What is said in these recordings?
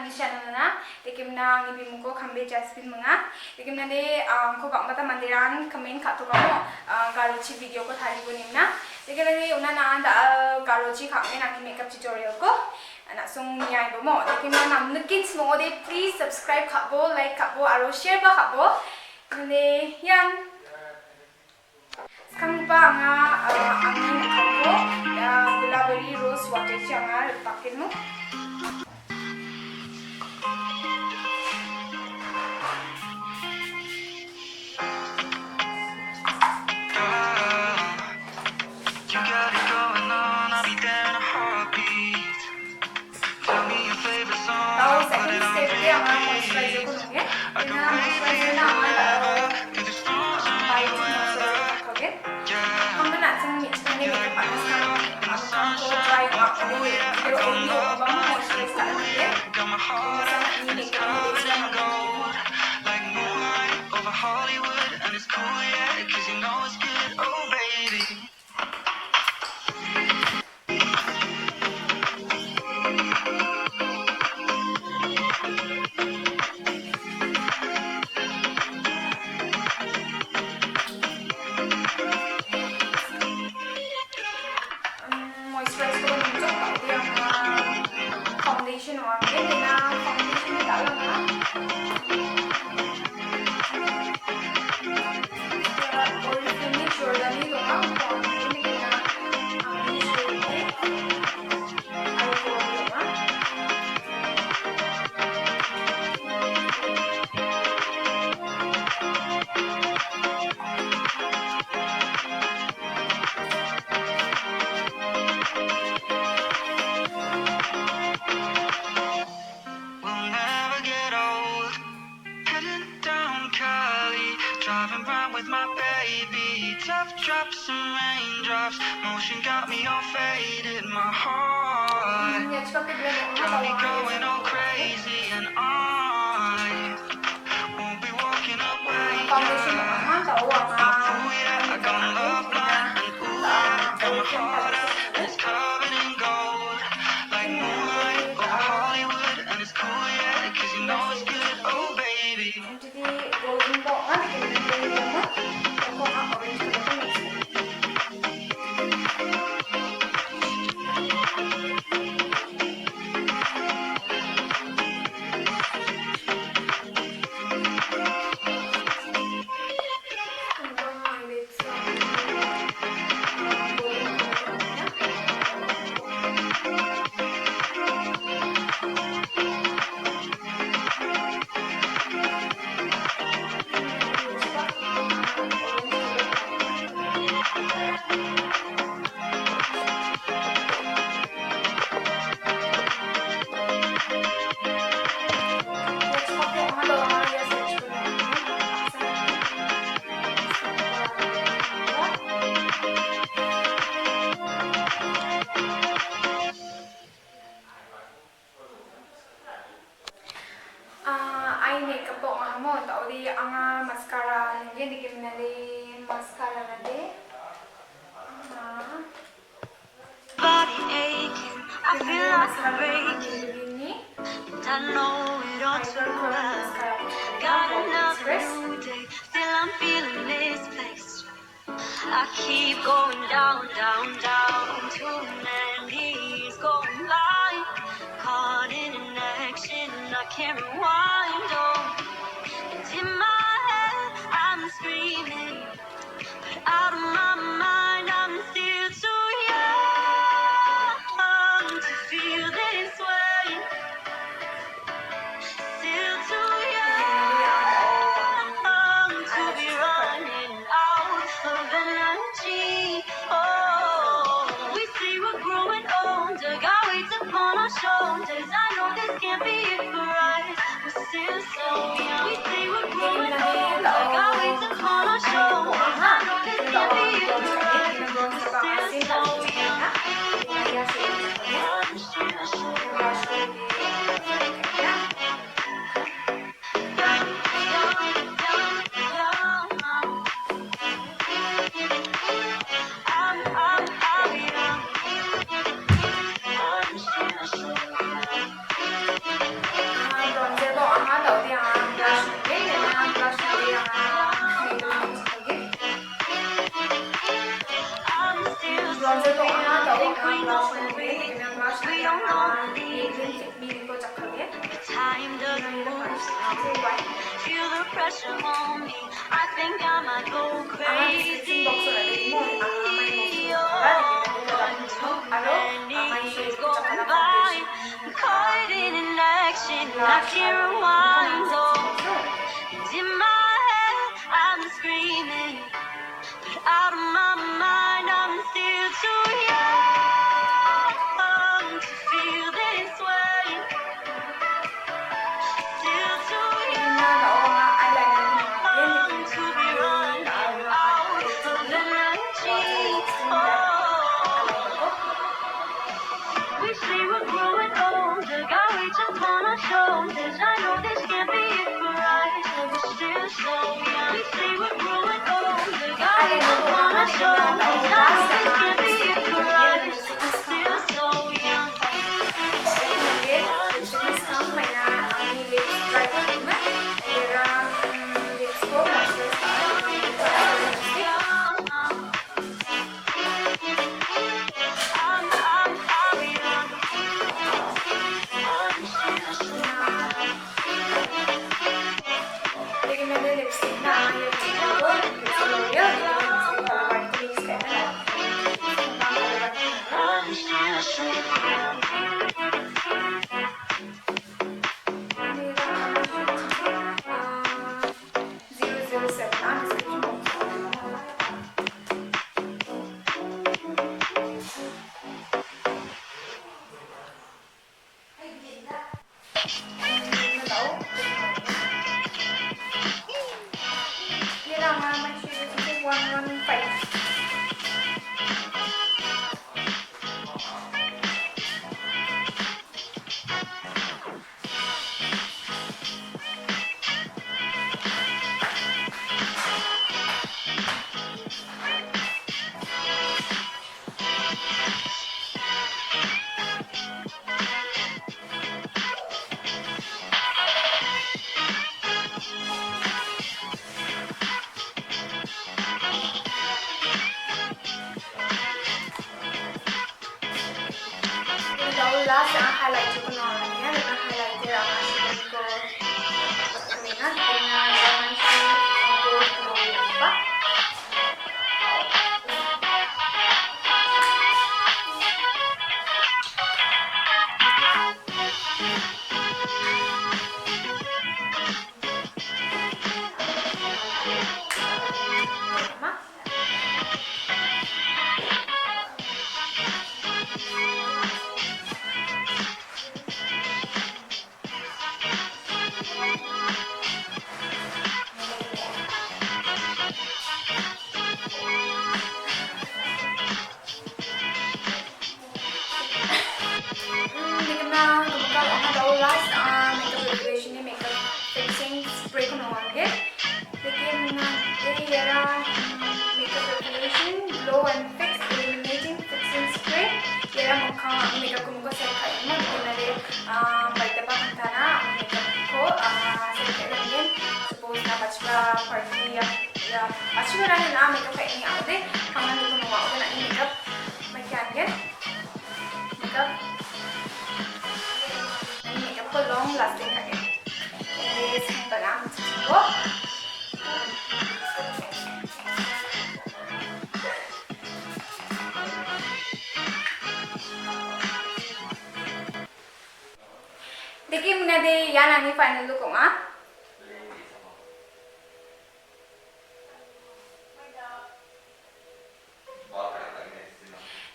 angni channel na lekim na angni bimuko khambe jasmin manga lekim na de ko bak mata mandiran comment khato kamo Garo chi video ko thari ko nimna lekim na de una na da Garo chi khame na ki makeup tutorial ko ana sung nyai bo mo lekim na nam nukin smo de please subscribe khabo like khabo aro share ba khabo ne yang sekarang lupa angin aku gulaberi rose water jangan pakai mu. Tahu second step dia moisturizer ko nunggu ya. Ina moisturizer na foundation orang ni na foundation ni tak lama. Oriflame Giordani tu na foundation ni na angni shade aku lama. With my baby, tough drops and raindrops, motion got me all faded, my heart got me going all crazy, and I won't be walking away. I got love blind, and ooh yeah, got my heart out, and it's covered in gold, like moonlight over Hollywood, and it's cool, yeah, 'cause you know it's good, oh baby. Makeup po mo tauri anga mascara nge dikim nali mascara nade body aching, I feel like I'm breaking, and I know it all too well. Got another new day, still I'm feeling misplaced. I keep going down, down, down, too many is going blind, caught in an action, I can't rewind. In my head, I'm screaming, but out of my mind, I'm still too young to feel this way. Still too young to be running out of energy. Oh, we say we're growing older, got weights upon our shoulders. I know this can't be it for us. We're still so young. We say we're growing older, got weights upon our shoulders. I know this can't be it for us. We're still so young. pressure on me. I think I might go crazy. Oh, too many days going by, caught in inaction. I can't rewind. Oh, and in my head I'm screaming, but out of my mind I'm still too young to feel this way. Still too young to be running out of energy. Oh, wish we were growing older. Got reach upon our shoulders. I know this can't be it for us. We're still so young. Wish we were growing older. Got reach upon our shoulders. I know this can't be it for us. We're still so young. Last highlight ko na niya, highlighter ang asin ko. Kaya naman siya gold glow pa. Last makeup preparation ni makeup fixing spray ko naman ke. Lekin ये makeup preparation glow and fix illuminating fixing spray. ये मुखा makeup को मुझे set करना है. लेकिन मेरे bite पर बनता ना makeup को set करेंगे. Suppose ना बचपा party या बचपा रहने ना makeup का ini आउटे. हमारे को नवा आउटे ना makeup मैं क्या आगे makeup long lasting again. This balang ko. देखिए मुझे दे यार नानी final look होगा.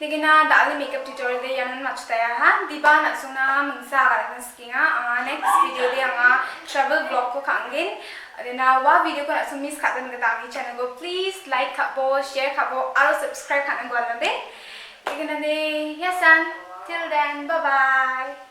लेकिन ना दाली मेकअप ट्यूटोरियल दे यानन मचता है दिबा ना सुना मंगसा करना स्किंगा नेक्स्ट वीडियो दे आंगा ट्रैवल ब्लॉग को खांगे ना वा वीडियो को ना मिस खाते हैं दागी चैनल को प्लीज लाइक खापो शेयर खापो और सब्सक्राइब खाने को आना दे लेकिन ना दे यसन till then bye bye.